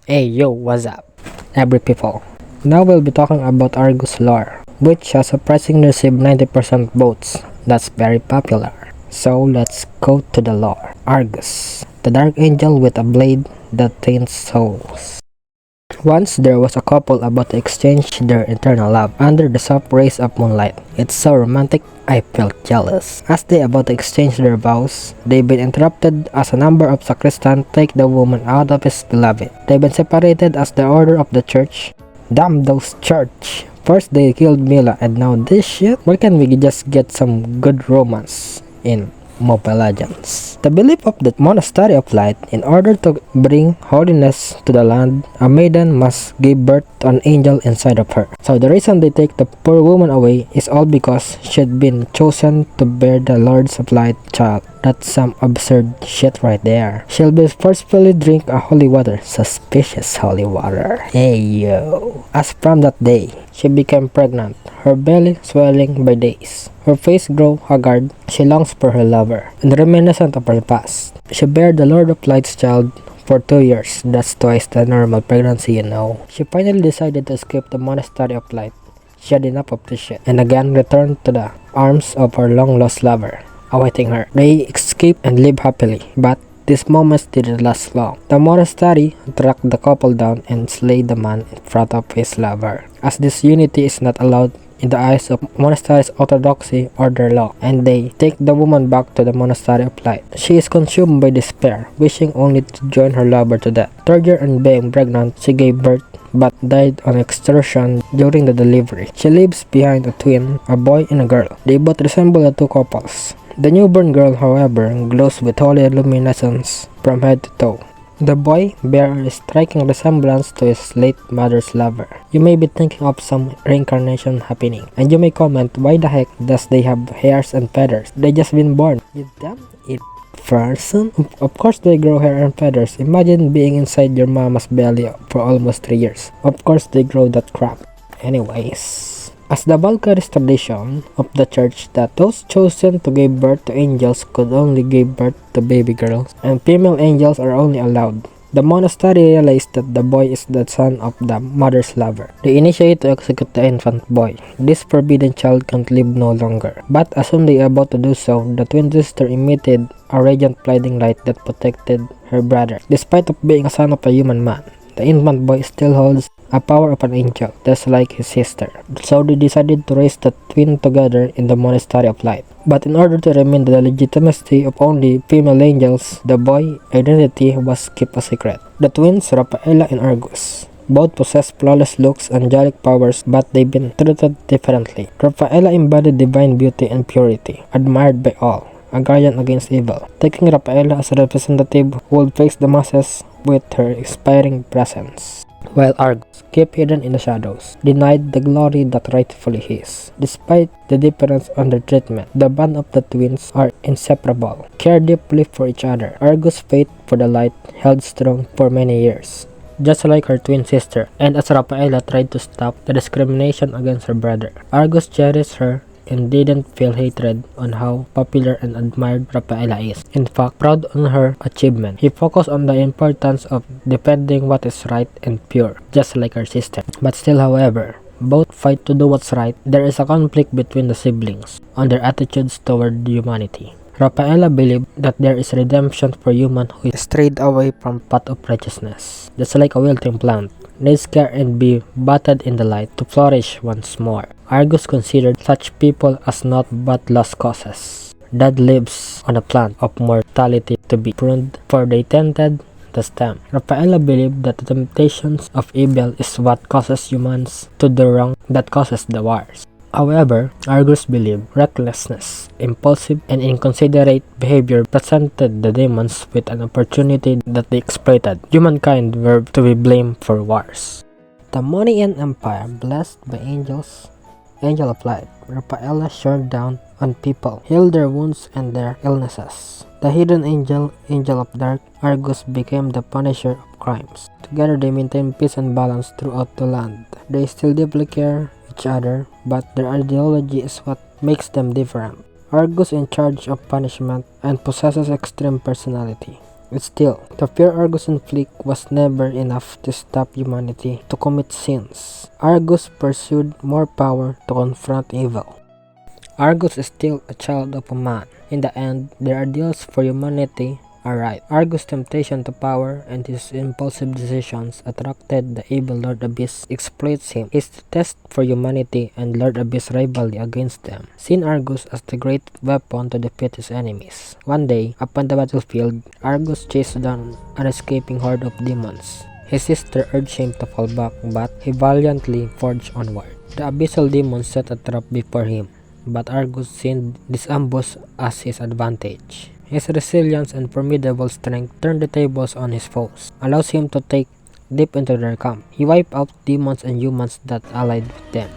Hey yo, what's up, every people? Now we'll be talking about Argus lore, which has surprisingly received 90% votes. That's very popular. So let's go to the lore. Argus, the dark angel with a blade that taints souls. Once there was a couple about to exchange their eternal love under the soft rays of moonlight. It's so romantic, I felt jealous. As they about to exchange their vows, they've been interrupted as a number of sacristans take the woman out of his beloved. They've been separated as the order of the church. Damn those church! First they killed Mila and now this shit? Why can't we just get some good romance in Mobile Legends? The belief of the monastery of light, in order to bring holiness to the land, a maiden must give birth to an angel inside of her. So the reason they take the poor woman away is all because she had been chosen to bear the Lord's of Light child. That's some absurd shit right there. She'll be forcefully drink a holy water. Suspicious holy water. Hey yo. As from that day, she became pregnant, her belly swelling by days. Her face grew haggard. She longs for her lover, and reminiscent of her past. She bare the Lord of Light's child for 2 years. That's twice the normal pregnancy, you know. She finally decided to escape the monastery of light. She had enough of this shit, and again returned to the arms of her long-lost lover, awaiting her. They escape and live happily, but these moments didn't last long. The monastery tracked the couple down and slayed the man in front of his lover, as this unity is not allowed in the eyes of monastery's orthodoxy or their law, and they take the woman back to the monastery of light. She is consumed by despair, wishing only to join her lover to death. 3rd year and being pregnant, she gave birth but died on extortion during the delivery. She leaves behind a twin, a boy and a girl. They both resemble the two couples. The newborn girl, however, glows with holy luminescence from head to toe. The boy bears a striking resemblance to his late mother's lover. You may be thinking of some reincarnation happening, and you may comment, why the heck does they have hairs and feathers? They just been born. You damn it person. Of course they grow hair and feathers. Imagine being inside your mama's belly for almost 3 years. Of course they grow that crap. Anyways, as the Valkyrie's tradition of the church that those chosen to give birth to angels could only give birth to baby girls, and female angels are only allowed, the monastery realized that the boy is the son of the mother's lover. They initiate to execute the infant boy. This forbidden child can't live no longer. But as soon they are about to do so, the twin sister emitted a radiant blinding light that protected her brother. Despite of being a son of a human man, the infant boy still holds a power of an angel, just like his sister. So they decided to raise the twin together in the monastery of light. But in order to remain the legitimacy of only female angels, the boy's identity was kept a secret. The twins, Rafaela and Argus, both possess flawless looks and angelic powers, but they've been treated differently. Rafaela embodied divine beauty and purity, admired by all, a guardian against evil. Taking Rafaela as a representative who would face the masses with her inspiring presence, while Argus, kept hidden in the shadows, denied the glory that rightfully his. Despite the difference on their treatment, the bond of the twins are inseparable, care deeply for each other. Argus' faith for the light held strong for many years, just like her twin sister, and as Rafaela tried to stop the discrimination against her brother, Argus cherished her and didn't feel hatred on how popular and admired Rafaela is. In fact, proud on her achievement, he focused on the importance of defending what is right and pure, just like her sister. But still, however, both fight to do what's right. There is a conflict between the siblings on their attitudes toward humanity. Rafaela believed that there is redemption for human who strayed away from path of righteousness, just like a wilting plant needs care and be budded in the light to flourish once more. Argus considered such people as naught but lost causes, dead leaves on a plant of mortality to be pruned, for they tended the stem. Rafaela believed that the temptations of evil is what causes humans to do wrong, that causes the wars. However, Argus believed recklessness, impulsive, and inconsiderate behavior presented the demons with an opportunity that they exploited. Humankind were to be blamed for wars. The Monian Empire, blessed by angels, angel of light, Rafaela showered down on people, healed their wounds and their illnesses. The hidden angel, angel of dark, Argus, became the punisher of crimes. Together they maintain peace and balance throughout the land. They still deeply care each other, but their ideology is what makes them different. Argus in charge of punishment and possesses extreme personality. Still, the fear Argus inflicted was never enough to stop humanity to commit sins. Argus pursued more power to confront evil. Argus is still a child of a man. In the end, their ideals for humanity are right. Argus' temptation to power and his impulsive decisions attracted the evil Lord Abyss exploits him. His test for humanity and Lord Abyss' rivalry against them, seeing Argus as the great weapon to defeat his enemies. One day, upon the battlefield, Argus chased down an escaping horde of demons. His sister urged him to fall back, but he valiantly forged onward. The abyssal demons set a trap before him, but Argus seen this ambush as his advantage. His resilience and formidable strength turn the tables on his foes, allows him to take deep into their camp. He wiped out demons and humans that allied with them.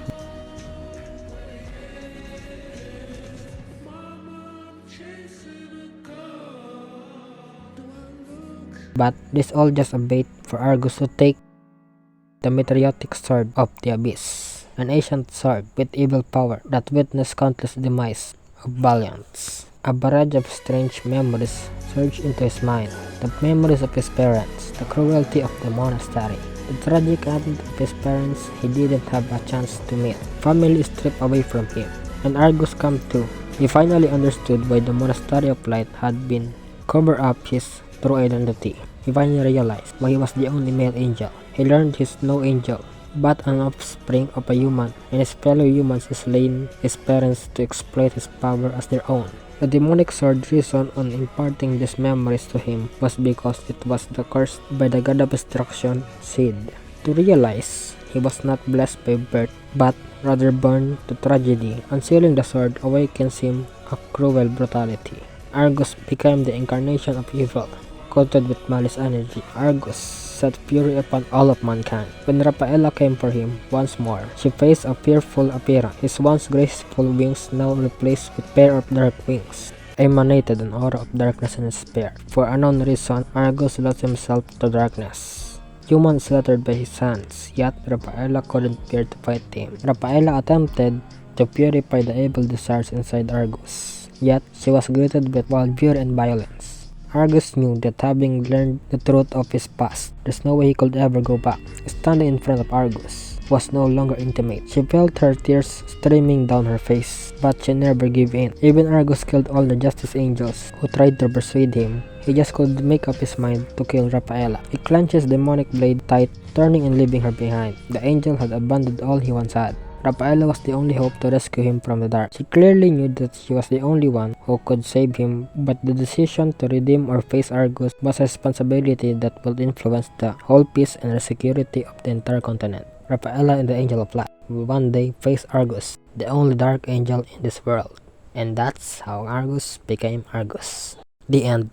But this all just a bait for Argus to take the meteoritic sword of the abyss, an ancient sword with evil power that witnessed countless demise of valiants. A barrage of strange memories surged into his mind, the memories of his parents, the cruelty of the monastery, the tragic end of his parents he didn't have a chance to meet, family stripped away from him, and Argus come to. He finally understood why the monastery of light had been covered up his true identity. He finally realized why he was the only male angel. He learned he's no angel, but an offspring of a human, and his fellow humans slain his parents to exploit his power as their own. The demonic sword's reason on imparting these memories to him was because it was the cursed by the god of destruction, Sid. To realize he was not blessed by birth, but rather born to tragedy, unsealing the sword awakens him a cruel brutality. Argus became the incarnation of evil, coated with malice energy. Argus set fury upon all of mankind. When Rafaela came for him once more, she faced a fearful appearance. His once graceful wings now replaced with a pair of dark wings, emanated an aura of darkness and despair. For unknown reason, Argus lost himself to darkness. Humans slaughtered by his hands, yet Rafaela couldn't bear to fight him. Rafaela attempted to purify the evil desires inside Argus, yet she was greeted with wild fury and violence. Argus knew that having learned the truth of his past, there's no way he could ever go back. Standing in front of Argus was no longer intimate. She felt her tears streaming down her face, but she never gave in. Even Argus killed all the Justice Angels who tried to persuade him. He just couldn't make up his mind to kill Rafaela. He clenched his demonic blade tight, turning and leaving her behind. The angel had abandoned all he once had. Rafaela was the only hope to rescue him from the dark. She clearly knew that she was the only one who could save him, but the decision to redeem or face Argus was a responsibility that would influence the whole peace and security of the entire continent. Rafaela and the Angel of Light will one day face Argus, the only dark angel in this world. And that's how Argus became Argus. The end.